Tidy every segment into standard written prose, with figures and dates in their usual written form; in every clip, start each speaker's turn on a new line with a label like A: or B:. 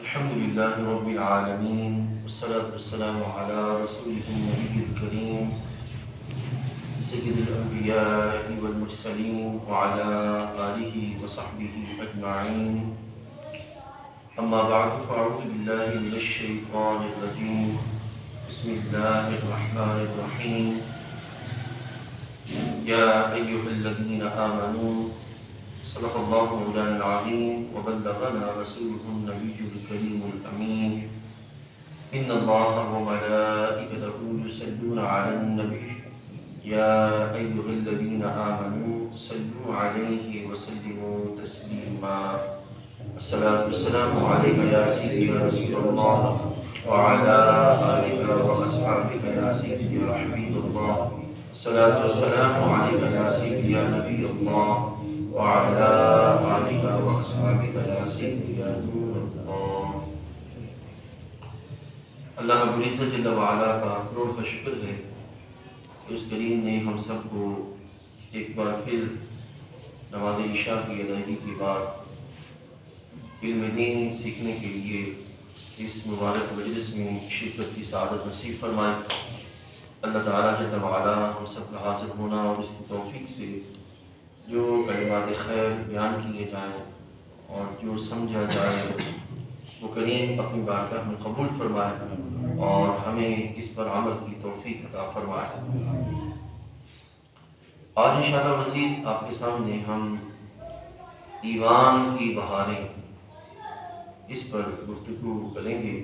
A: الحمد لله رب العالمين والصلاة والسلام على رسوله النبي الكريم سيد الأنبياء والمرسلين وعلى آله وصحبه أجمعين. أما بعد فأعوذ بالله من الشيطان الرجيم. بسم الله الرحمن الرحيم. يا أيها الذين آمنوا صدق الله مولانا العظيم وبلغنا رسوله النبي الكريم الأمين. إن الله وملائكته يصلون على النبي يا أيها الذين آمنوا صلوا عليه وسلموا تسليما. الصلاة والسلام عليك يا سيدي يا رسول الله وعلى آلك وأصحابك يا سيدي يا حبيب الله. الصلاة والسلام عليك يا سيدي يا نبي الله وعلى آلك وأصحابك يا سيدي يا نور الله. اللہ رب العزت جل وعلا کا کروڑ کا شکر ہے کہ اس کریم نے ہم سب کو ایک بار پھر نماز عشاء کی ادائیگی کے بعد علم دین سیکھنے کے لیے اس مبارک مجلس میں شرکت کی سعادت نصیب فرمائے. اللہ تعالیٰ جل وعلا ہم سب کا حاضر ہونا اور اس کی توفیق سے جو کلمات خیر بیان کیے جائیں اور جو سمجھا جائے وہ کریم اپنی بارگاہ میں قبول فرمائے اور ہمیں اس پر عمل کی توفیق عطا فرمائے. آج انشاءاللہ عزیز آپ کے سامنے ہم ایمان کی بہاریں اس پر گفتگو کریں گے.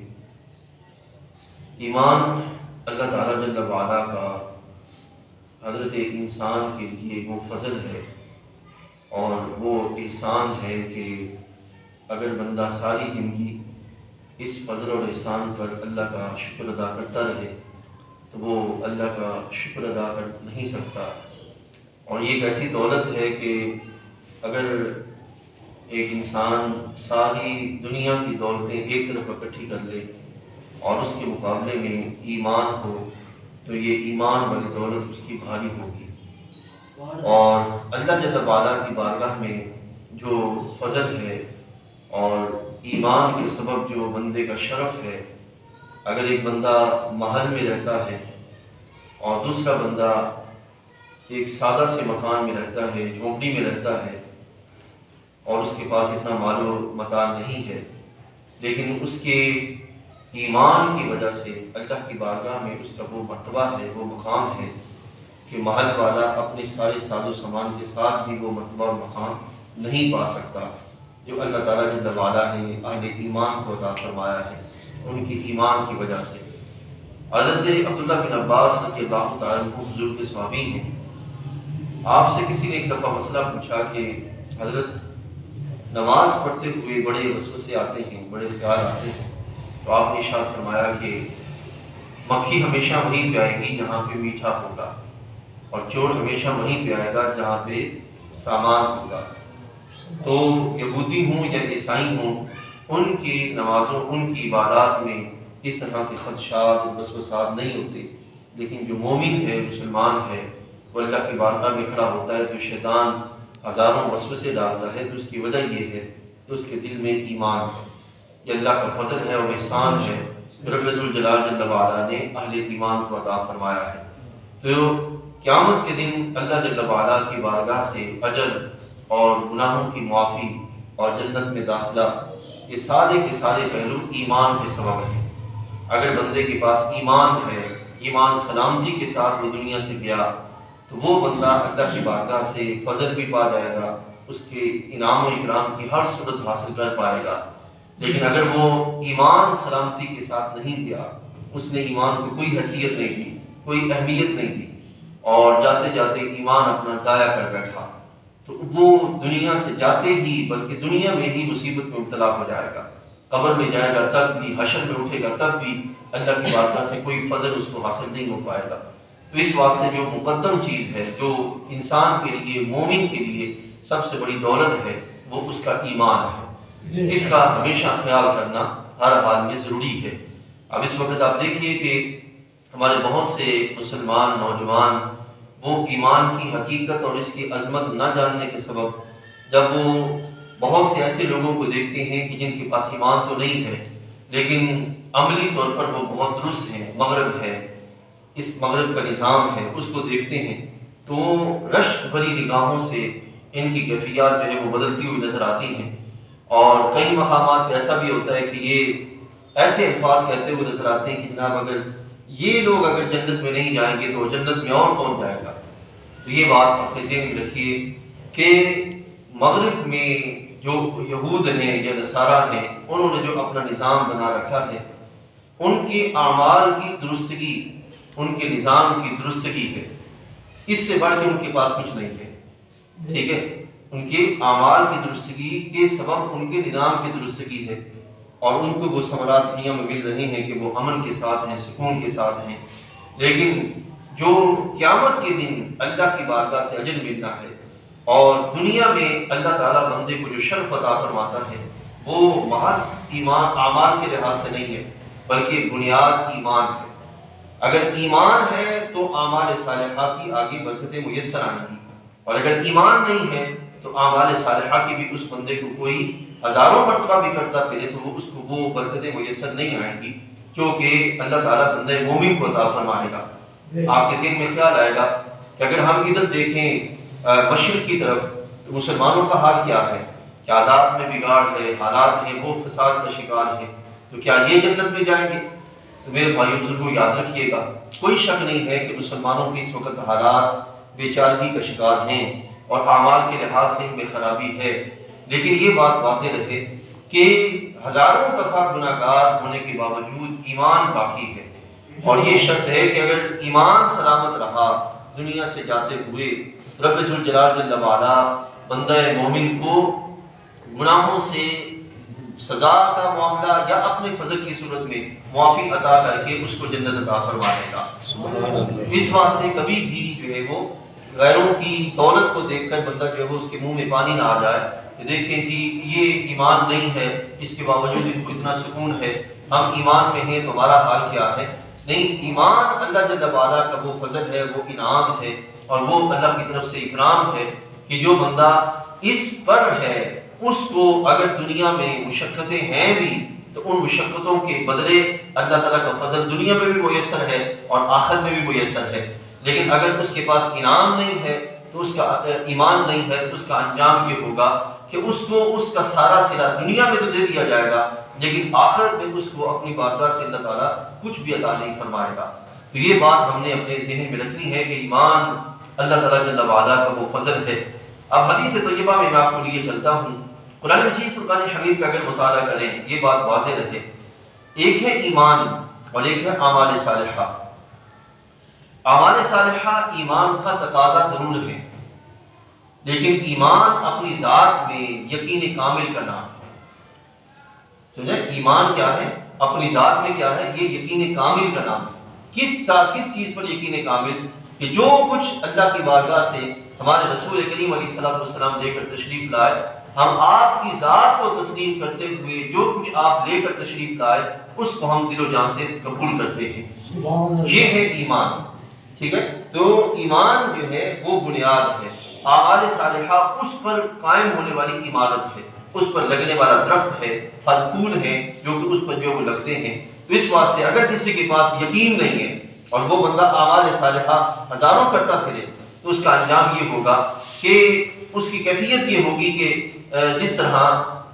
A: ایمان اللہ تعالیٰ جل وعلا کا حضرت انسان کے لیے وہ فضل ہے اور وہ احسان ہے کہ اگر بندہ ساری زندگی اس فضل اور احسان پر اللہ کا شکر ادا کرتا رہے تو وہ اللہ کا شکر ادا کر نہیں سکتا. اور یہ ایک ایسی دولت ہے کہ اگر ایک انسان ساری دنیا کی دولتیں ایک طرف اکٹھی کر لے اور اس کے مقابلے میں ایمان ہو تو یہ ایمان والی دولت اس کی بھاری ہوگی. اور اللہ جل وعلا کی بارگاہ میں جو فضل ہے اور ایمان کے سبب جو بندے کا شرف ہے، اگر ایک بندہ محل میں رہتا ہے اور دوسرا بندہ ایک سادہ سے مکان میں رہتا ہے، جھونپڑی میں رہتا ہے اور اس کے پاس اتنا مال و متاع نہیں ہے، لیکن اس کے ایمان کی وجہ سے اللہ کی بارگاہ میں اس کا وہ مرتبہ ہے، وہ مقام ہے کہ محل والا اپنے سارے ساز و سامان کے ساتھ بھی وہ مرتبہ اور مقام نہیں پا سکتا جو اللہ تعالیٰ جل وعلا نے اہل ایمان کو عطا فرمایا ہے ان کے ایمان کی وجہ سے. حضرت عبداللہ بن عباس رضی اللہ تعالیٰ عنہ حضور کے صحابی ہیں. آپ سے کسی نے ایک دفعہ مسئلہ پوچھا کہ حضرت نماز پڑھتے ہوئے بڑے وسوسے آتے ہیں، بڑے خیال آتے ہیں، تو آپ نے ارشاد فرمایا کہ مکھی ہمیشہ وہیں پہ آئے گی جہاں پہ میٹھا ہوگا اور چور ہمیشہ وہیں پہ آئے گا جہاں پہ سامان ہوگا. تو یہودی ہوں یا عیسائی ہوں، ان کی نمازوں ان کی عبادات میں اس طرح کے خدشات اور وسوسات نہیں ہوتے، لیکن جو مومن ہے، مسلمان ہے، وہ اللہ کی بارگاہ میں کھڑا ہوتا ہے تو شیطان ہزاروں وسوسے ڈالتا ہے. تو اس کی وجہ یہ ہے کہ اس کے دل میں ایمان ہے. یہ اللہ کا فضل ہے اور احسان ہے، رب ذوالجلال جل وعلا نے اہل ایمان کو عطا فرمایا ہے. تو قیامت کے دن اللہ جل وعلا کی بارگاہ سے اجر اور گناہوں کی معافی اور جنت میں داخلہ، یہ سارے کے سارے پہلو ایمان کے سبب ہیں. اگر بندے کے پاس ایمان ہے، ایمان سلامتی کے ساتھ وہ دنیا سے گیا تو وہ بندہ اللہ کی بارگاہ سے فضل بھی پا جائے گا، اس کے انعام و اکرام کی ہر صورت حاصل کر پائے گا. لیکن اگر وہ ایمان سلامتی کے ساتھ نہیں گیا، اس نے ایمان کو کوئی حیثیت نہیں دی، کوئی اہمیت نہیں دی اور جاتے جاتے ایمان اپنا ضائع کر بیٹھا تو وہ دنیا سے جاتے ہی بلکہ دنیا میں ہی مصیبت میں مبتلا ہو جائے گا. قبر میں جائے گا تب بھی، حشر میں اٹھے گا تب بھی اللہ کی بارگاہ سے کوئی فضل اس کو حاصل نہیں ہو پائے گا. تو اس واسطے جو مقدم چیز ہے، جو انسان کے لیے، مومن کے لیے سب سے بڑی دولت ہے، وہ اس کا ایمان ہے. اس کا ہمیشہ خیال کرنا ہر حال میں ضروری ہے. اب اس وقت آپ دیکھیے کہ ہمارے بہت سے مسلمان نوجوان وہ ایمان کی حقیقت اور اس کی عظمت نہ جاننے کے سبب جب وہ بہت سے ایسے لوگوں کو دیکھتے ہیں کہ جن کے پاس ایمان تو نہیں ہے لیکن عملی طور پر وہ بہت درست ہیں، مغرب ہے، اس مغرب کا نظام ہے، اس کو دیکھتے ہیں تو رشک بھری نگاہوں سے ان کی کیفیات جو ہے وہ بدلتی ہوئی نظر آتی ہیں، اور کئی مقامات پہ ایسا بھی ہوتا ہے کہ یہ ایسے الفاظ کہتے ہوئے نظر آتے ہیں کہ جناب اگر یہ لوگ اگر جنت میں نہیں جائیں گے تو جنت میں اور کون جائے گا۔ تو یہ بات اپنے ذہن میں رکھیے کہ مغرب میں جو یہود ہیں یا نصارہ ہیں، انہوں نے جو اپنا نظام بنا رکھا ہے، ان کے اعمال کی درستگی، ان کے نظام کی درستگی ہے، اس سے بڑھ کے ان کے پاس کچھ نہیں ہے، ٹھیک ہے۔ ان کے اعمال کی درستگی کے سبب ان کے نظام کی درستگی ہے، اور ان کو وہ ثمرات دنیا میں مل رہے ہیں کہ وہ امن کے ساتھ ہیں، سکون کے ساتھ ہیں، لیکن جو قیامت کے دن اللہ کی بارگاہ سے اجر ملنا ہے اور دنیا میں اللہ تعالیٰ بندے کو جو شرف عطا فرماتا ہے وہ محض ایمان اعمال کے لحاظ سے نہیں ہے بلکہ بنیاد ایمان ہے۔ اگر ایمان ہے تو اعمال صالحہ کی آگے برکتیں میسر آئیں گی، اور اگر ایمان نہیں ہے تو اعمال صالحہ کی بھی اس بندے کو کوئی ہزاروں مرتبہ بھی کرتا پھرے تو اس کو وہ برکتیں میسر نہیں آئیں گی جو کہ اللہ تعالیٰ بندے مومن کو عطا فرمائے گا۔ آپ کے ذہن میں خیال آئے گا کہ اگر ہم ادھر دیکھیں مشرق کی طرف تو مسلمانوں کا حال کیا ہے، کہ عادات میں بگاڑ ہے، حالات ہیں وہ فساد کا شکار ہے، تو کیا یہ جنت میں جائیں گے؟ تو میرے بھائیو بزرگوں یاد رکھیے گا، کوئی شک نہیں ہے کہ مسلمانوں کی اس وقت حالات بے چارگی کا شکار ہیں اور اعمال کے لحاظ سے ان میں خرابی ہے، لیکن یہ بات واضح رہے کہ ہزاروں دفعہ گناہ گار ہونے کے باوجود ایمان باقی ہے، اور یہ شرط ہے کہ اگر ایمان سلامت رہا دنیا سے جاتے ہوئے رب ذوالجلال جل وعلا بندہ مومن کو گناہوں سے سزا کا معاملہ یا اپنے فضل کی صورت میں معافی عطا کر کے اس کو جنت عطا فرمائے گا۔ اس بات سے کبھی بھی جو ہے وہ غیروں کی دولت کو دیکھ کر بندہ جو ہے وہ اس کے منہ میں پانی نہ آ جائے کہ دیکھیں جی یہ ایمان نہیں ہے، اس کے باوجود ان کو اتنا سکون ہے، ہم ایمان میں ہیں تو ہمارا حال کیا ہے؟ نہیں، ایمان اللہ جل وعلا کا وہ فضل ہے، وہ انعام ہے، اور وہ اللہ کی طرف سے اکرام ہے کہ جو بندہ اس پر ہے اس کو اگر دنیا میں مشقتیں ہیں بھی تو ان مشقتوں کے بدلے اللہ تعالیٰ کا فضل دنیا میں بھی میسر ہے اور آخرت میں بھی میسر ہے، لیکن اگر اس کے پاس انعام نہیں ہے تو اس کا ایمان نہیں ہے تو اس کا انجام یہ ہوگا کہ اس کو اس کا سارا صلہ دنیا میں تو دے دیا جائے گا لیکن آخرت میں اس کو اپنی بارگاہ سے اللہ تعالیٰ کچھ بھی عطا نہیں فرمائے گا۔ تو یہ بات ہم نے اپنے ذہن میں رکھنی ہے کہ ایمان اللہ تعالیٰ جل وعلا کا وہ فضل ہے۔ اب حدیث طیبہ میں آپ کو لیے چلتا ہوں، قرآن مجید فرقان حمید کا اگر مطالعہ کریں یہ بات واضح رہے، ایک ہے ایمان اور ایک ہے اعمال صالحہ۔ اعمال صالحہ ایمان کا تقاضا ضرور ہے، لیکن ایمان اپنی ذات میں یقین کامل کا نام ہے۔ سمجھے ایمان کیا ہے؟ اپنی ذات میں کیا ہے؟ یہ یقین کامل کا نام ہے۔ کس چیز پر یقین کامل؟ کہ جو کچھ اللہ کی بارگاہ سے ہمارے رسول کریم علیہ السلام لے کر تشریف لائے، ہم آپ کی ذات کو تسلیم کرتے ہوئے جو کچھ آپ لے کر تشریف لائے اس کو ہم دل و جان سے قبول کرتے ہیں، یہ ہے ایمان، ٹھیک ہے۔ تو ایمان جو ہے وہ بنیاد ہے، اعمال صالحہ اس پر قائم ہونے والی عمارت ہے، اس پر لگنے والا درخت ہے، پھل پھول ہیں جو کہ اس پر جو وہ لگتے ہیں۔ تو اس بات سے اگر کسی کے پاس یقین نہیں ہے اور وہ بندہ اعمال صالحہ ہزاروں کرتا پھرے تو اس کا انجام یہ ہوگا کہ اس کی کیفیت یہ ہوگی کہ جس طرح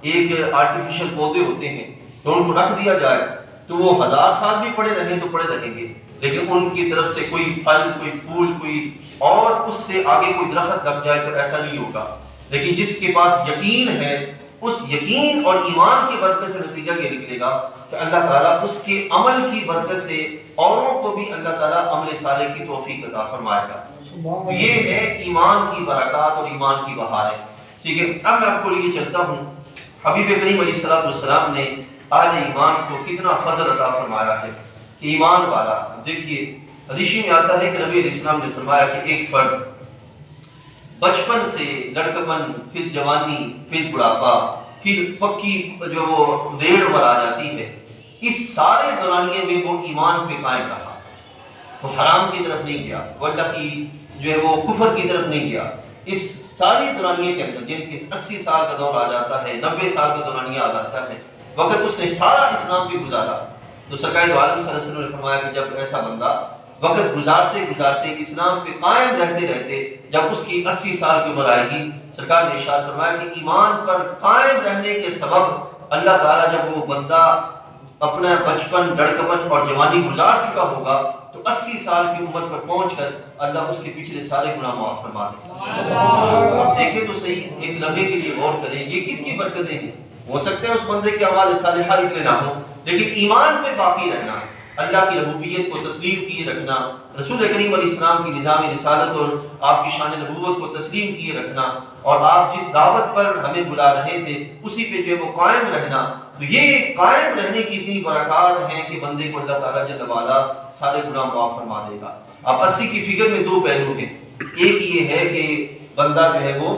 A: ایک آرٹیفیشل پودے ہوتے ہیں تو ان کو رکھ دیا جائے تو وہ 1000 سال بھی پڑے رہیں تو پڑے رہیں گے، لیکن ان کی طرف سے کوئی پھل، کوئی پھول، کوئی اور اس سے آگے کوئی درخت لگ جائے تو ایسا نہیں ہوگا۔ لیکن جس کے پاس یقین ہے اس یقین اور ایمان کی برکت سے نتیجہ یہ نکلے گا کہ اللہ تعالیٰ اس کے عمل کی برکت سے اوروں کو بھی اللہ تعالیٰ عمل صالح کی توفیق عطا فرمائے گا۔ یہ ہے ایمان کی برکات اور ایمان کی بہاریں، ٹھیک ہے۔ اب میں آپ کو لیے چلتا ہوں حبیب کریم علیہ السلام نے اہل ایمان کو کتنا فضل عطا فرمایا ہے کہ ایمان والا، دیکھیے حدیث میں آتا ہے کہ نبی علیہ السلام نے فرمایا کہ ایک فرد بچپن سے لڑکپن، پھر جوانی، پھر بڑھاپا، پھر پکی جو وہ دیڑ عمر آ جاتی ہے، اس سارے دورانیے میں وہ ایمان پہ قائم رہا، وہ حرام کی طرف نہیں گیا، وہ اللہ کی جو ہے وہ کفر کی طرف نہیں گیا، اس ساری دورانیے کے اندر، جن کی 80 سال کا دور آ جاتا ہے، 90 سال کا دورانیہ آ جاتا ہے، وقت اس نے سارا اسلام بھی گزارا، تو سرکار دو عالم صلی اللہ علیہ وسلم نے فرمایا کہ جب ایسا بندہ وقت گزارتے گزارتے اسلام پہ قائم رہتے رہتے جب اس کی 80 سال کی عمر آئے گی، سرکار نے ارشاد فرمایا کہ ایمان پر قائم رہنے کے سبب اللہ تعالیٰ جب وہ بندہ اپنا بچپن، لڑکپن اور جوانی گزار چکا ہوگا تو 80 سال کی عمر پر پہنچ کر اللہ اس کے پچھلے سارے گناہ معاف فرما دے۔ اب دیکھیں تو صحیح، ایک لمحے کے لیے غور کریں، یہ کس کی برکتیں ہیں؟ ہو سکتا ہے اس بندے کے اعمال صالحہ اتنے نہ ہوں، لیکن ایمان پہ باقی رہنا، اللہ کی ربوبیت کو تسلیم کیے رکھنا، رسول کریم علیہ السلام کی نظام رسالت اور آپ کی شان نبوت کو تسلیم کیے رکھنا، اور آپ جس دعوت پر ہمیں بلا رہے تھے اسی پہ جو وہ قائم رہنا، تو یہ قائم رہنے کی اتنی برکات ہیں کہ بندے کو اللہ تعالیٰ جل وعلا سارے گناہ معاف فرما دے گا۔ اب 80 کی فگر میں دو پہلو ہیں، ایک یہ ہے کہ بندہ جو ہے وہ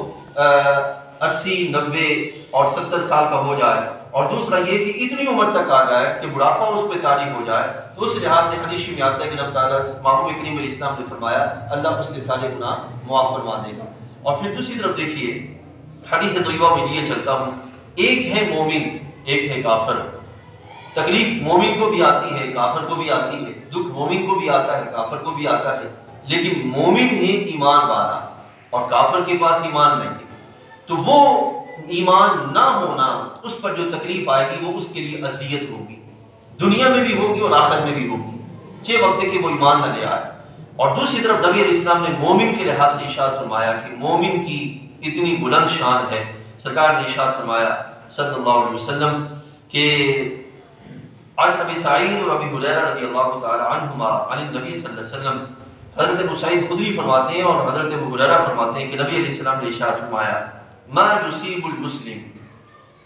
A: 80، 90 اور 70 سال کا ہو جائے، اور دوسرا یہ کہ اتنی عمر تک آ جائے کہ بڑھاپا اس پہ طاری ہو جائے، تو اس لحاظ سے حدیث میں آتا ہے کہ اللہ تعالیٰ محبوب کریم علیہ السلام نے فرمایا اللہ اس کے سارے گناہ معاف فرما دے گا۔ اور پھر دوسری طرف دیکھیے، حدیث طیبہ میں لیے چلتا ہوں، ایک ہے مومن، ایک ہے کافر۔ تکلیف مومن کو بھی آتی ہے، کافر کو بھی آتی ہے، دکھ مومن کو بھی آتا ہے، کافر کو بھی آتا ہے، لیکن مومن ہے ایمان والا اور کافر کے پاس ایمان نہیں ہے، تو وہ ایمان نہ ہونا، اس پر جو تکلیف آئے گی وہ اس کے لیے اذیت ہوگی، دنیا میں بھی ہوگی اور آخرت میں بھی ہوگی، چھ وقت کہ وہ ایمان نہ لے آئے۔ اور دوسری طرف نبی علیہ السلام نے مومن کے لحاظ سے ارشاد فرمایا کہ مومن کی اتنی بلند شان ہے، سرکار نے ارشاد فرمایا صلی اللہ علیہ وسلم کہ عن ابی سعید اور ابی ہریرہ رضی اللہ تعالی عنہما عن النبی صلی اللہ علیہ وسلم، حضرت ابو سعید خدری فرماتے ہیں اور حضرت ابو ہریرہ فرماتے ہیں کہ نبی علیہ السلام نے ارشاد فرمایا ما یصیب المسلم،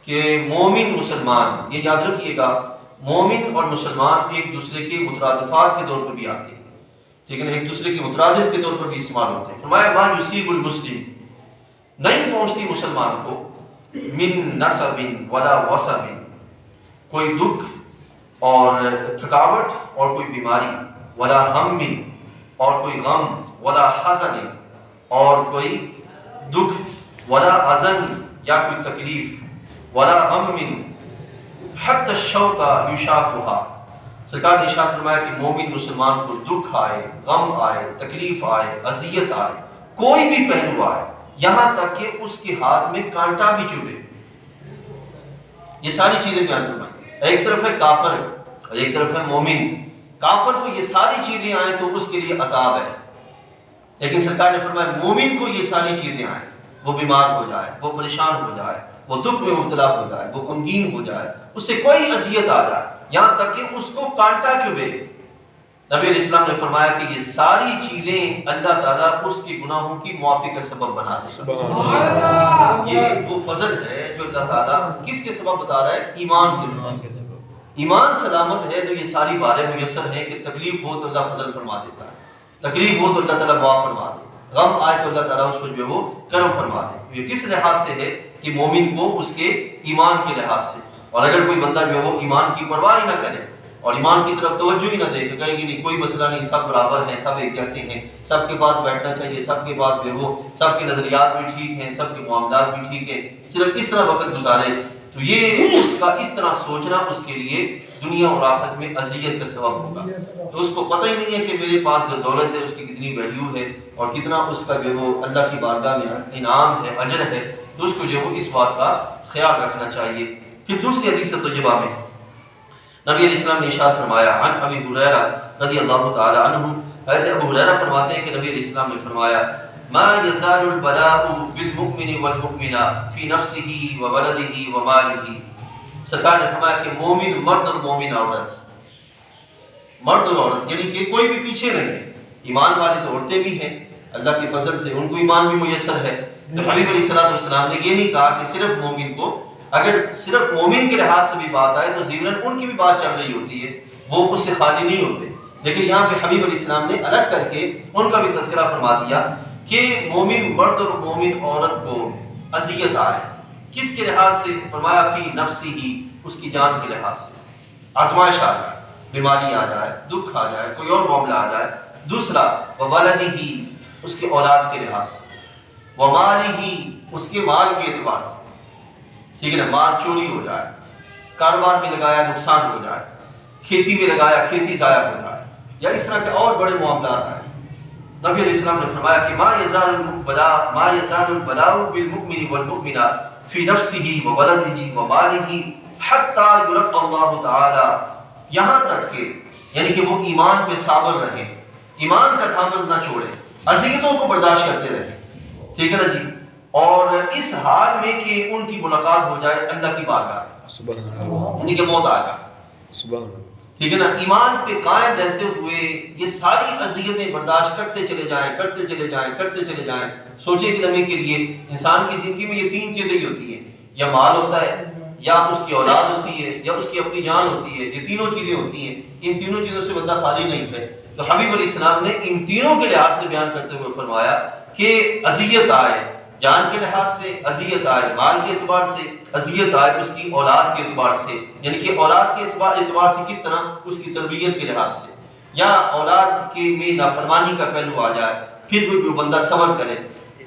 A: کہ مومن مسلمان، یہ یاد رکھیے گا مومن اور مسلمان ایک دوسرے کے مترادفات کے طور پر بھی آتے ہیں، ٹھیک ہے نا، ایک دوسرے کے مترادف کے طور پر بھی استعمال ہوتے ہیں۔ فرمایا ما یصیب المسلم، نہیں پہنچتی مسلمان کو من نصب ولا وصب، کوئی دکھ اور تھکاوٹ اور کوئی بیماری، ولا ہم اور کوئی غم، ولا حزن اور کوئی دکھ، ولا حزن یا کوئی تکلیف، ولا غم حتی الشوکہ یشاقھا، سرکار نے ارشاد فرمایا کہ مومن مسلمان کو دکھ آئے، غم آئے، تکلیف آئے، اذیت آئے، کوئی بھی پہلو آئے، یہاں تک کہ اس کے ہاتھ میں کانٹا بھی چبھے، یہ ساری چیزیں بیان فرمائیں۔ ایک طرف ہے کافر اور ایک طرف ہے مومن، کافر کو یہ ساری چیزیں آئیں تو اس کے لیے عذاب ہے، لیکن سرکار نے فرمایا مومن کو یہ ساری چیزیں آئیں، وہ بیمار ہو جائے، وہ پریشان ہو جائے، وہ دکھ میں مبتلا ہو جائے، وہ غمگین ہو جائے، اس سے کوئی اذیت آ جائے، یہاں تک کہ اس کو کانٹا چبھے، نبی علیہ السلام نے فرمایا کہ یہ ساری چیزیں اللہ تعالیٰ اس کے گناہوں کی معافی کا سبب بنا دے گا۔ یہ وہ فضل ہے جو اللہ تعالیٰ کس کے سبب بتا رہا ہے؟ ایمان کے سبب۔ ایمان سلامت ہے تو یہ ساری باتیں میسر ہیں کہ تکلیف ہو تو اللہ فضل فرما دیتا ہے، تکلیف ہو تو اللہ تعالیٰ معاف فرما دے، غم آئے تو اللہ تعالیٰ اس پر جو ہے وہ کرم فرما دے۔ یہ کس لحاظ سے ہے کہ مومن کو اس کے ایمان کے لحاظ سے، اور اگر کوئی بندہ جو ہے وہ ایمان کی پرواہ ہی نہ کرے اور ایمان کی طرف توجہ ہی نہ دے کہ کہیں گے نہیں کوئی مسئلہ نہیں، سب برابر ہیں، سب ایک جیسے ہیں، سب کے پاس بیٹھنا چاہیے، سب کے پاس جو ہے وہ سب کے نظریات بھی ٹھیک ہیں، سب کے معاملات بھی ٹھیک ہیں، صرف اس طرح وقت گزارے، تو یہ اس کا اس طرح سوچنا اس کے لیے دنیا اور آخرت میں اذیت کا سبب ہوگا۔ تو اس کو پتہ ہی نہیں ہے کہ میرے پاس جو دولت ہے اس کی کتنی ویلیو ہے اور کتنا اس کا جو وہ اللہ کی بارگاہ میں انعام ہے، اجر ہے، تو اس کو جو وہ اس بات کا خیال رکھنا چاہیے۔ پھر دوسری حدیث طیبہ میں نبی علیہ السلام نے ارشاد فرمایا عن ابی ہریرہ رضی اللہ تعالی عنہ، حضرت ابو ہریرہ فرماتے ہیں کہ نبی علیہ السلام نے فرمایا ما یزال البلاء بالمؤمن والمؤمنہ فی نفسہ وولدہ ومالہ، سرکار نے فرمایا کہ مومن مرد اور مومن عورت، مرد اور عورت یعنی کہ کوئی بھی پیچھے نہیں ہے، ایمان والے تو عورتیں بھی ہیں، اللہ کے فضل سے ان کو ایمان بھی میسر ہے، تو حبیب علیہ السلام نے یہ نہیں کہا کہ صرف مومن کو، اگر صرف مومن کے لحاظ سے بھی بات آئے تو ضمناً ان کی بھی بات چل رہی ہوتی ہے، وہ اس سے خالی نہیں ہوتے، لیکن یہاں پہ حبیب علیہ السلام نے الگ کر کے ان کا بھی تذکرہ فرما دیا کہ مومن مرد اور مومن عورت کو اذیت آئے، کس کے لحاظ سے؟ فرمایا فی نفسی ہی، اس کی جان کے لحاظ سے، آزمائش آ جائے، بیماری آ جائے، دکھ آ جائے، کوئی اور معاملہ آ جائے، دوسرا وولدہ ہی، اس کے اولاد کے لحاظ سے، ومالہ، اس کے مال کے اعتبار سے، ٹھیک ہے نا، مال چوری ہو جائے، کاروبار میں لگایا نقصان ہو جائے، کھیتی میں لگایا کھیتی ضائع ہو جائے، یا اس طرح کے اور بڑے معاملات ہیں، نبی علیہ السلام نے فرمایا کہ ما یزال البلاء بالمؤمن والمؤمنہ فی نفسہ وولدہ ومالہ حتی یلقى اللہ تعالی، یہاں تک کہ یعنی کہ وہ ایمان پہ صابر رہے، ایمان کا دامن نہ چھوڑے، اذیتوں کو برداشت کرتے رہے، ٹھیک ہے نا جی، اور اس حال میں کہ ان کی ملاقات ہو جائے اللہ کی بارگاہ، یعنی کہ موت آ جائے، ٹھیک ہے نا، ایمان پہ قائم رہتے ہوئے یہ ساری اذیتیں برداشت کرتے چلے جائیں، کرتے چلے جائیں، کرتے چلے جائیں۔ سوچے ایک لمحے کے لیے انسان کی زندگی میں یہ تین چیزیں ہی ہوتی ہیں، یا مال ہوتا ہے، یا اس کی اولاد ہوتی ہے، یا اس کی اپنی جان ہوتی ہے، یہ تینوں چیزیں ہوتی ہیں، ان تینوں چیزوں سے بندہ خالی نہیں ہے۔ تو حبیب علیہ السلام نے ان تینوں کے لحاظ سے بیان کرتے ہوئے فرمایا کہ اذیت آئے جان کے لحاظ سے، اذیت آئے مال کے اعتبار سے، اذیت آئے اس کی اولاد کے اعتبار سے، یعنی کہ اولاد کے اعتبار سے کس طرح، اس کی تربیت کے لحاظ سے، یا اولاد کے میں نافرمانی کا پہلو آ جائے، پھر بھی بندہ صبر کرے،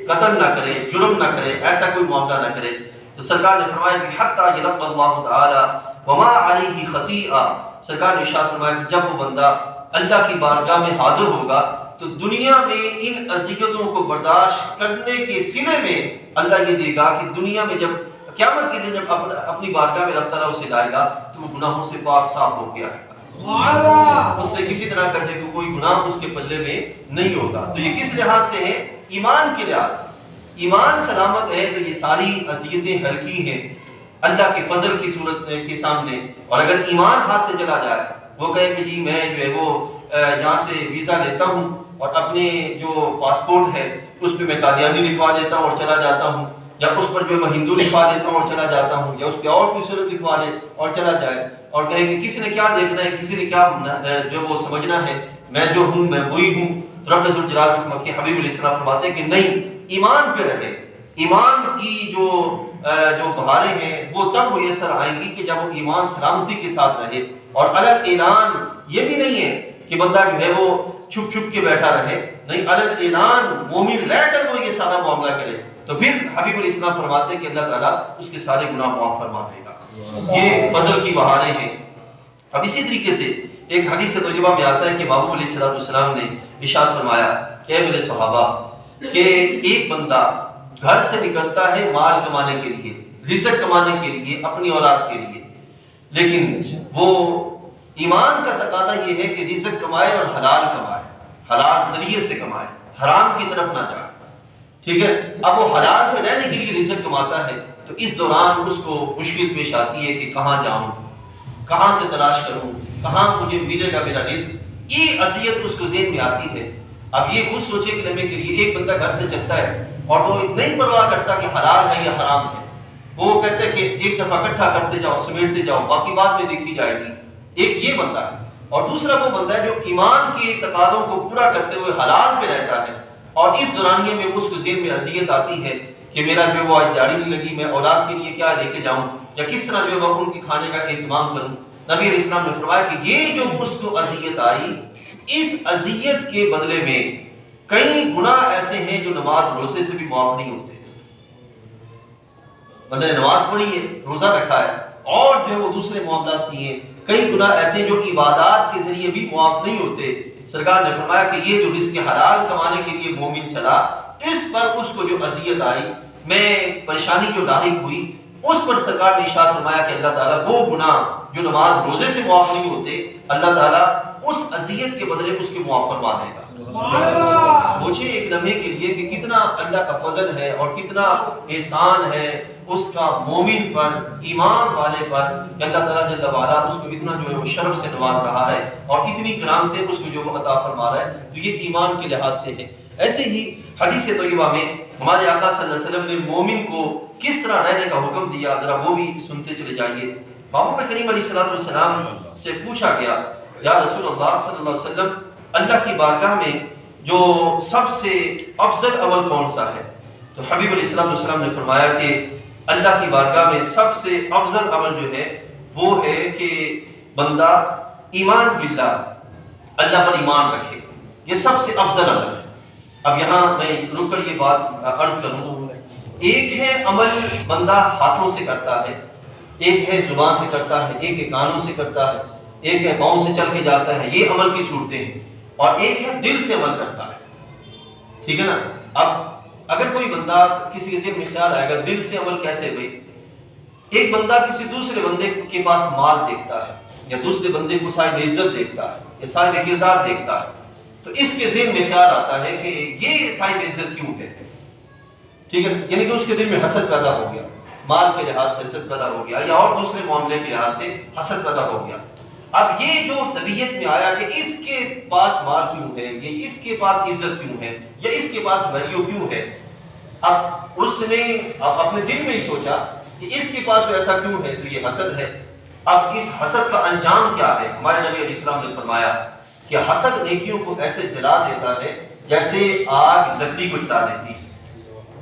A: قتل نہ کرے، جرم نہ کرے، ایسا کوئی معاملہ نہ کرے۔ تو سرکار نے فرمایا کہ حتی یلقى اللہ تعالی وما علیہ خطیئہ، سرکار نے ارشاد فرمایا کہ جب وہ بندہ اللہ کی بارگاہ میں حاضر ہوگا تو دنیا میں ان اذیتوں کو برداشت کرنے کے سلے میں اللہ یہ دے گا کہ دنیا میں جب قیامت کے دن جب اپنی بارگاہ میں اللہ تعالیٰ اسے لائے گا تو وہ گناہوں سے پاک صاف ہو گیا ہے، اس سے کسی طرح کا کوئی گناہ اس کے پلے میں نہیں ہوگا۔ تو یہ کس لحاظ سے ہے؟ ایمان کے لحاظ سے، ایمان سلامت ہے تو یہ ساری اذیتیں ہلکی ہیں اللہ کے فضل کی صورت کے سامنے۔ اور اگر ایمان ہاتھ سے چلا جائے، وہ کہے کہ جی میں جو ہے وہ یہاں سے ویزا لیتا ہوں اور اپنے جو پاسپورٹ ہے اس پہ میں قادیانی لکھوا لیتا ہوں اور چلا جاتا ہوں، یا اس پر جو میں ہندو لکھوا لیتا ہوں اور چلا جاتا ہوں، یا اس پہ اور کوئی صورت لکھوا لے اور چلا جائے، اور کہے کہ کسی نے کیا دیکھنا ہے، کسی نے کیا جو وہ سمجھنا ہے، میں جو ہوں میں وہی ہوں۔ تو رب ذوالجلال کے حبیب علیہ السلام فرماتے ہیں کہ نہیں، ایمان پہ رہے، ایمان کی جو بہاریں ہیں وہ تب میسر آئیں گی کہ جب وہ ایمان سلامتی کے ساتھ رہے۔ اور علل اعلان یہ بھی نہیں ہے کہ بندہ جو ہے وہ چھپ چھپ کے بیٹھا رہے، نہیں، علل اعلان مومن رہ کر وہ یہ سارا معاملہ کرے، تو پھر حبیب علیہ السلام فرماتے ہیں کہ اللہ تعالیٰ اس کے سارے گناہ معاف فرما دے گا۔ یہ فضل کی بہاریں ہیں۔ اب اسی طریقے سے ایک حدیث طیبہ میں آتا ہے کہ محبوب علیہ السلام نے ارشاد فرمایا کہ اے میرے صحابہ، کہ ایک بندہ گھر سے نکلتا ہے مال کمانے کے لیے، رزق کمانے کے لیے، اپنی اولاد کے لیے، لیکن وہ ایمان کا تقاضا یہ ہے کہ رزق کمائے اور حلال کمائے، حلال ذریعے سے کمائے، حرام کی طرف نہ جائے، ٹھیک ہے۔ اب وہ حلال پہ رہنے کے لیے رزق کماتا ہے تو اس دوران اس کو مشکل پیش آتی ہے کہ کہاں جاؤں، کہاں سے تلاش کروں، کہاں مجھے ملے گا میرا رزق، یہ اذیت اس کو ذہن میں آتی ہے۔ اب یہ خود سوچے کہ لمحے کے لیے ایک بندہ گھر سے چلتا ہے اور وہ نہیں پرواہ کرتا کہ حلال ہے یا حرام ہے، وہ کہتے ہیں کہ ایک دفعہ اکٹھا کرتے جاؤ، سمیٹتے جاؤ، باقی بات میں دیکھی جائے گی، ایک یہ بندہ ہے۔ اور دوسرا وہ بندہ ہے جو ایمان کے تقاضوں کو پورا کرتے ہوئے حلال پہ رہتا ہے، اور اس دورانیے میں اس کو ذہن میں اذیت آتی ہے کہ میرا جو وہ دیہڑی نہیں لگی، میں اولاد کے لیے کیا لے کے جاؤں، یا کس طرح جو ہے ان کے کھانے کا اہتمام کروں۔ نبی علیہ السلام نے فرمایا کہ یہ جو اس کو اذیت آئی، اس اذیت کے بدلے میں کئی گناہ ایسے ہیں جو نماز روزے سے بھی معاف نہیں ہوتے۔ بندے نے نماز پڑھی ہے، روزہ رکھا ہے، اور جو وہ دوسرے معاملات کیے ہیں، کئی گناہ ایسے جو عبادات کے ذریعے بھی معاف نہیں ہوتے۔ سرکار نے فرمایا کہ یہ جو رزق حلال کمانے کے لیے مومن چلا، اس پر اس کو جو اذیت آئی، میں پریشانی جو لاحق ہوئی، اس پر سرکار نے ارشاد فرمایا کہ اللہ تعالیٰ وہ گناہ جو نماز روزے سے معاف نہیں ہوتے، اللہ تعالیٰ اس اذیت کے بدلے اس کے معاف فرما دے گا۔ سوچیں ایک لمحے کے لیے کہ کتنا اللہ کا فضل ہے اور کتنا احسان ہے اس کا مومن پر، ایمان والے پر، کہ اللہ تعالیٰ جل وعلا اس کو اتنا جو ہے وہ شرف سے نواز رہا ہے اور اتنی کرامتیں اس کو جو وہ عطا فرما رہا ہے، تو یہ ایمان کے لحاظ سے ہے۔ ایسے ہی حدیث طیبہ میں ہمارے آقا صلی اللہ علیہ وسلم نے مومن کو کس طرح رہنے کا حکم دیا، ذرا وہ بھی سنتے چلے جائیے۔ محبوب کریم علیہ السلام سے پوچھا گیا، یا رسول اللہ صلی اللہ علیہ وسلم، اللہ کی بارگاہ میں جو سب سے افضل عمل کون سا ہے؟ تو حبیب علیہ السلام نے فرمایا کہ اللہ کی بارگاہ میں سب سے افضل عمل جو ہے وہ ہے کہ بندہ ایمان باللہ، اللہ پر ایمان رکھے، یہ سب سے افضل عمل ہے۔ اب یہاں میں رک کر یہ بات عرض کروں، ایک ہے عمل بندہ ہاتھوں سے کرتا ہے، ایک ہے زبان سے کرتا ہے، ایک ہے کانوں سے کرتا ہے، ایک ہے پاؤں سے چل کے جاتا ہے، یہ عمل کی صورتیں ہیں، اور ایک ہے دل سے عمل کرتا ہے، ٹھیک ہے نا۔ اب اگر کوئی بندہ کسی کے ذہن میں خیال آئے گا دل سے عمل کیسے بھائی، ایک بندہ کسی دوسرے بندے کے پاس مال دیکھتا ہے یا دوسرے بندے کو صاحب عزت دیکھتا ہے یا صاحب کردار دیکھتا ہے، تو اس کے ذہن میں خیال آتا ہے کہ یہ صاحب عزت کیوں ہے، ٹھیک ہے، یعنی کہ اس کے دل میں حسد پیدا ہو گیا، مال کے لحاظ سے حسد پیدا ہو گیا یا اور دوسرے معاملے کے لحاظ سے حسد پیدا ہو گیا۔ اب یہ جو طبیعت میں آیا کہ اس کے پاس مال کیوں ہے، یہ اس کے پاس عزت کیوں ہے، یا اس کے پاس ویلیو کیوں ہے، اب اس نے اپنے دل میں ہی سوچا کہ اس کے پاس ایسا کیوں ہے، تو یہ حسد ہے۔ اب اس حسد کا انجام کیا ہے؟ ہمارے نبی علیہ السلام نے فرمایا کہ حسد نیکیوں کو ایسے جلا دیتا ہے جیسے آگ لکڑی کو جلا دیتی ہے۔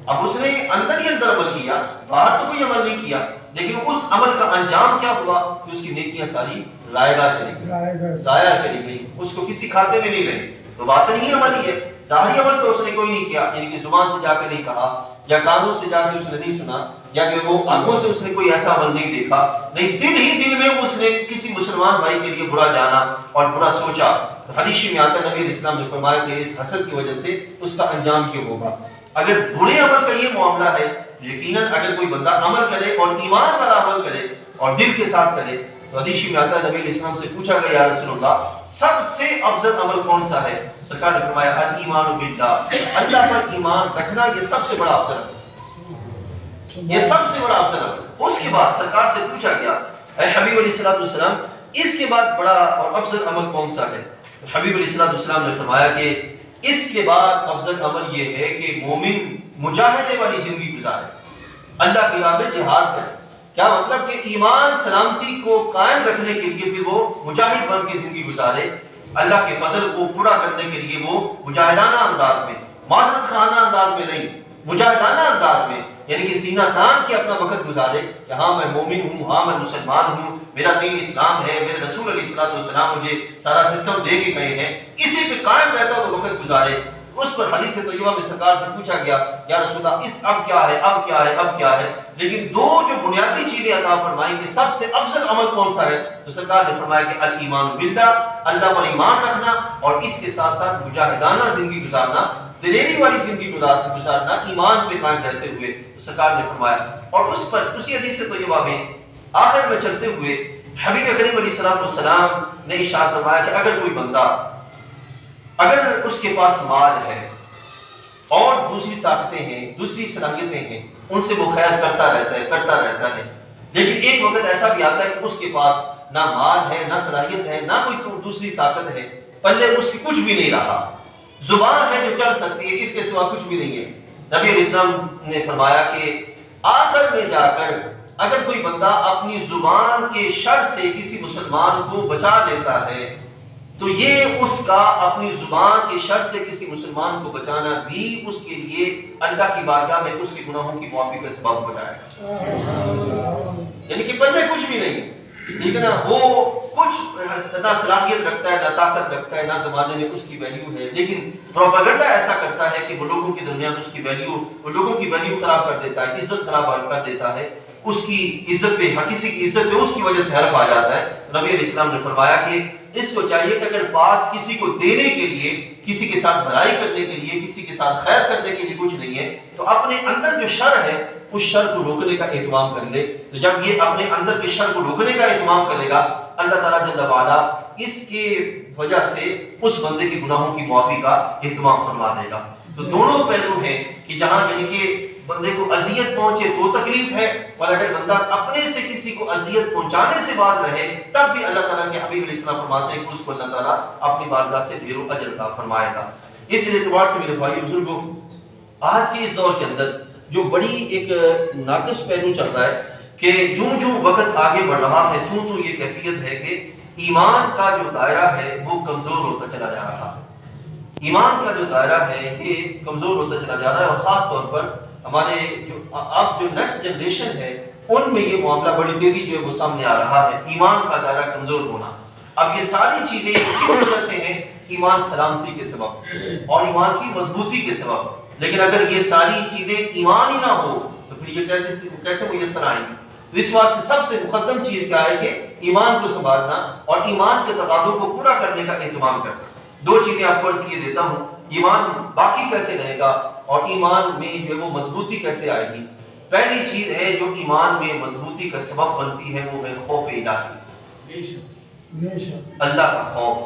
A: اب اس نے اندر ہی اندر عمل کیا، باہر تو کوئی عمل نہیں کیا، لیکن اس عمل کا انجام کیا ہوا کہ اس کی نیکیاں ساری رائے گاہ چلی گئی، ضائع چلی گئی، اس کو کسی کھاتے میں نہیں رہی۔ تو باطن ہی عمل ہی ہے، ظاہری عمل تو اس نے کوئی نہیں کیا، یعنی کہ زبان سے جا کے نہیں کہا یا کانوں سے جا کے اس نے نہیں سنا یا کہ وہ آنکھوں سے اس نے کوئی ایسا عمل نہیں دیکھا، نہیں دل ہی دل میں اس نے کسی مسلمان بھائی کے لیے برا جانا اور برا سوچا۔ تو حدیث میں آتا ہے نبی علیہ السلام نے فرمایا کہ اس حسد کی وجہ سے اس کا انجام کیوں ہوگا۔ اگر برے عمل کا یہ معاملہ ہے، یقیناً اگر کوئی بندہ عمل کرے اور ایمان والا عمل کرے اور دل کے ساتھ کرے، تو حدیث میں آتا ہے نبی علیہ السلام سے پوچھا گیا یا رسول اللہ سب سے افضل عمل کون سا ہے؟ سرکار نے فرمایا الایمان باللہ، اللہ پر ایمان رکھنا یہ سب سے بڑا افضل ہے، یہ سب سے بڑا افضل ہے۔ اس کے بعد سرکار سے پوچھا گیا اے حبیب علیہ السلام اس کے بعد بڑا اور افضل عمل کون سا ہے؟ حبیب علیہ السلام نے فرمایا کہ اس کے بعد افضل عمل یہ ہے کہ مومن مجاہدے والی زندگی گزارے، اللہ کی راہ میں جہاد کرے۔ کیا مطلب کہ ایمان سلامتی کو قائم رکھنے کے لیے پھر وہ مجاہد بن کے زندگی گزارے، اللہ کے فضل کو پورا کرنے کے لیے وہ مجاہدانہ انداز میں، معذرت خانہ انداز میں نہیں، مجاہدانہ انداز میں، یعنی کہ سینہ تان کے اپنا وقت گزارے کہ ہاں میں مومن ہوں، ہاں میں مسلمان ہوں، میرا دین اسلام ہے، میرے رسول علیہ السلام مجھے سارا سسٹم دے کے گئے ہیں، اسی پہ قائم رہتا وہ وقت گزارے۔ اس پر حدیث طیبہ میں سرکار سے پوچھا گیا یا رسول اللہ اس اب کیا ہے، اب کیا ہے، اب کیا ہے، لیکن دو جو بنیادی چیزیں عطا فرمائی کہ سب سے افضل عمل کون سا ہے، تو سرکار نے فرمایا کہ الایمان باللہ، اللہ پر ایمان رکھنا اور اس کے ساتھ ساتھ مجاہدانہ زندگی گزارنا، دلیری والی زندگی گزارنا ایمان پہ قائم رہتے ہوئے، تو سرکار نے فرمایا۔ اور اس پر اسی حدیث طیبہ میں آخر میں چلتے ہوئے حبیب کریم علیہ السلام نے ارشاد فرمایا کہ اگر کوئی بندہ اگر اس کے پاس مال ہے اور دوسری طاقتیں ہیں، دوسری صلاحیتیں ہیں، ان سے وہ خیر کرتا رہتا ہے، لیکن ایک وقت ایسا بھی آتا ہے کہ اس کے پاس نہ مال ہے، نہ صلاحیت ہے، نہ کوئی دوسری طاقت ہے، پلے اس کی کچھ بھی نہیں رہا، زبان ہے جو چل سکتی ہے، اس کے سوا کچھ بھی نہیں ہے۔ نبی علیہ السلام نے فرمایا کہ آخر میں جا کر اگر کوئی بندہ اپنی زبان کے شر سے کسی مسلمان کو بچا دیتا ہے تو یہ اس کا اپنی زبان کے شر سے کسی مسلمان کو بچانا بھی اس کے لیے اللہ کی بارگاہ میں اس کے گناہوں کی معافی کا سبب ہو جائے گا۔ یعنی کہ پلے کچھ بھی نہیں ہے، ٹھیک ہے نا، وہ کچھ نہ صلاحیت رکھتا ہے، نہ طاقت رکھتا ہے، نہ زمانے میں اس کی ویلیو ہے، لیکن پروپیگنڈا ایسا کرتا ہے کہ وہ لوگوں کے درمیان اس کی ویلیو، وہ لوگوں کی ویلیو خراب کر دیتا ہے، عزت خراب کر دیتا ہے، اس کی عزت پہ، کسی کی عزت پہ اس کی وجہ سے حرف آ جاتا ہے۔ نبی علیہ السلام نے فرمایا کہ اس کو چاہیے کہ اگر پاس کسی کو دینے کے لیے، کسی کے ساتھ بھلائی کرنے کے لیے، کسی کے ساتھ خیر کرنے کے لیے کچھ نہیں ہے، تو اپنے اندر جو شر ہے اس شر کو روکنے کا اہتمام کر لے۔ تو جب یہ اپنے اندر کے شر کو روکنے کا اہتمام کرے گا، اللہ تعالیٰ جل وعلا اس کے وجہ سے اس بندے کے گناہوں کی معافی کا اہتمام فرما دے گا۔ تو دونوں پہلو ہیں کہ جہاں یعنی کہ بندے کو اذیت پہنچے تو تکلیف ہے، اور اگر بندہ اپنے سے کسی کو اذیت پہنچانے سے باز رہے تب بھی اللہ تعالیٰ کے حبیب علیہ السلام فرماتے ہیں کہ اس کو اللہ تعالیٰ اپنی بارگاہ سے ڈھیر و اجر عطا فرمائے گا۔ اس اعتبار سے میرے بھائی بزرگوں، آج کے اس دور کے اندر جو بڑی ایک ناقص پہلو چل رہا ہے کہ جو وقت آگے بڑھ رہا ہے تو یہ کیفیت ہے کہ ایمان کا جو دائرہ ہے وہ کمزور ہوتا چلا جا رہا ہے، ایمان کا جو دائرہ ہے یہ کمزور ہوتا چلا جا رہا ہے، اور خاص طور پر ہمارے اب جو نیکسٹ جنریشن ہے ان میں یہ معاملہ بڑی تیزی جو ہے وہ سامنے آ رہا ہے، ایمان کا دائرہ کمزور ہونا۔ اب یہ ساری چیزیں کس وجہ سے ہیں؟ ایمان سلامتی کے سبب اور ایمان کی مضبوطی کے سبب، لیکن اگر یہ ساری چیزیں ایمان ہی نہ ہو تو پھر یہ کیسے میسر آئیں گی؟ تو اس واسطے سب سے مقدم چیز کیا ہے کہ ایمان کو سنبھالنا اور ایمان کے تقاضوں کو پورا کرنے کا اہتمام کرنا۔ دو چیزیں آپ کو عرض یہ دیتا ہوں، ایمان باقی کیسے رہے گا اور ایمان میں جو وہ مضبوطی کیسے آئے گی۔ پہلی چیز ہے جو ایمان میں مضبوطی کا سبب بنتی ہے وہ ہے خوف الہی، اللہ کا خوف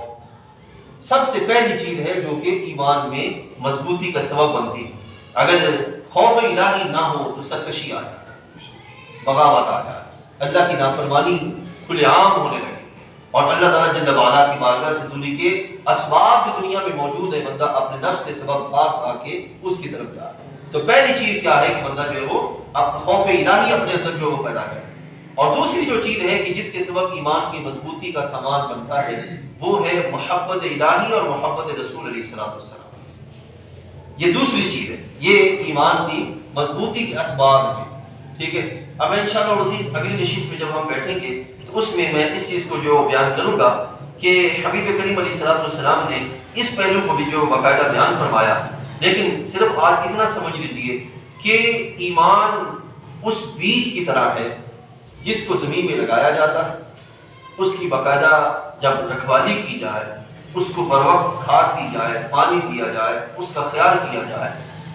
A: سب سے پہلی چیز ہے جو کہ ایمان میں مضبوطی کا سبب بنتی ہے۔ اگر خوف الہی نہ ہو تو سرکشی آ جائے، بغاوت آ جائے، اللہ کی نافرمانی کھلے عام ہونے لگے اور اللہ تعالیٰ جل وعلا کی بارگاہ سے دوری کے اسباب بھی دنیا میں موجود ہے، بندہ اپنے نفس کے سبب بھاگ کے اس کی طرف جائے۔ تو پہلی چیز کیا ہے کہ بندہ جو ہے وہ خوف الہی اپنے اندر جو وہ پیدا کرے، اور دوسری جو چیز ہے کہ جس کے سبب ایمان کی مضبوطی کا سامان بنتا ہے وہ ہے محبت الہی اور محبت رسول علیہ السلام۔ یہ دوسری چیز ہے، یہ ایمان کی مضبوطی کے اسباب ہیں، ٹھیک ہے۔ اب انشاءاللہ اسی اگلی نشست میں جب ہم بیٹھیں گے تو اس میں اس چیز کو جو بیان کروں گا کہ حبیب کریم علیہ السلام نے اس پہلو کو بھی جو باقاعدہ بیان فرمایا، لیکن صرف آج اتنا سمجھ لیجیے کہ ایمان اس بیج کی طرح ہے جس کو زمین میں لگایا جاتا ہے، اس کی باقاعدہ جب رکھوالی کی جائے، اس کو بر وقت کھاد دی جائے، پانی دیا جائے، اس کا خیال کیا جائے،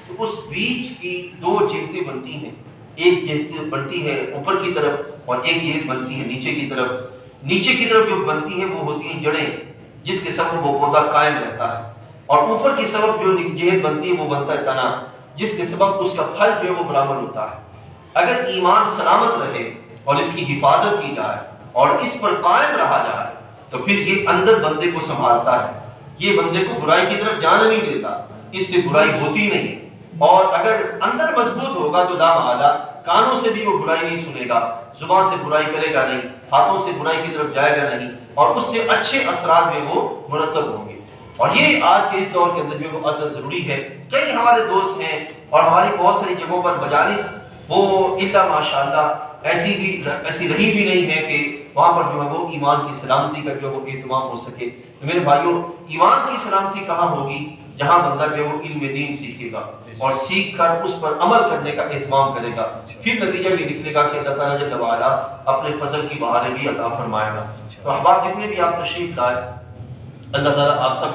A: تو اس بیج کی دو جہتیں بنتی ہیں، ایک جہت بنتی ہے اوپر کی طرف اور ایک جہت بنتی ہے نیچے کی طرف۔ نیچے کی طرف جو بنتی ہے وہ ہوتی ہیں جڑیں، جس کے سبب وہ پودا قائم رہتا ہے، اور اوپر کی سبب جو جہت بنتی ہے وہ بنتا ہے تنا، جس کے سبب اس کا پھل جو ہے وہ برآمد ہوتا ہے۔ اگر ایمان سلامت رہے اور اس کی حفاظت کی جائے اور اس پر قائم رہا جائے تو پھر یہ اندر بندے کو سنبھالتا ہے، یہ بندے کو برائی کی طرف جانے نہیں دیتا، اس سے برائی ہوتی نہیں۔ اور اگر اندر مضبوط ہوگا تو لا محالہ کانوں سے بھی وہ برائی نہیں سنے گا، زبان سے برائی کرے گا نہیں، ہاتھوں سے برائی کی طرف جائے گا نہیں، اور اس سے اچھے اثرات میں وہ مرتب ہوں گے۔ اور یہ آج کے اس دور کے اندر جو وہ اثر ضروری ہے۔ کئی ہمارے دوست ہیں اور ہماری بہت ساری جگہوں پر مجالس وہ الا ماشاءاللہ ایسی رہی بھی نہیں ہے کہ وہاں پر جو ہے وہ ایمان کی سلامتی کا جو وہ اہتمام ہو سکے۔ تو میرے بھائیوں، ایمان کی سلامتی کہاں ہوگی؟ جہاں بندہ جو وہ علم دین سیکھے گا اور سیکھ کر اس پر عمل کرنے کا اہتمام کرے گا، پھر نتیجہ یہ نکلے گا کہ اللہ تعالیٰ جل وعلا اپنے فضل کی بہاریں بھی عطا فرمائے گا۔ تو احباب جتنے بھی آپ تشریف لائے، اللہ تعالیٰ آپ سب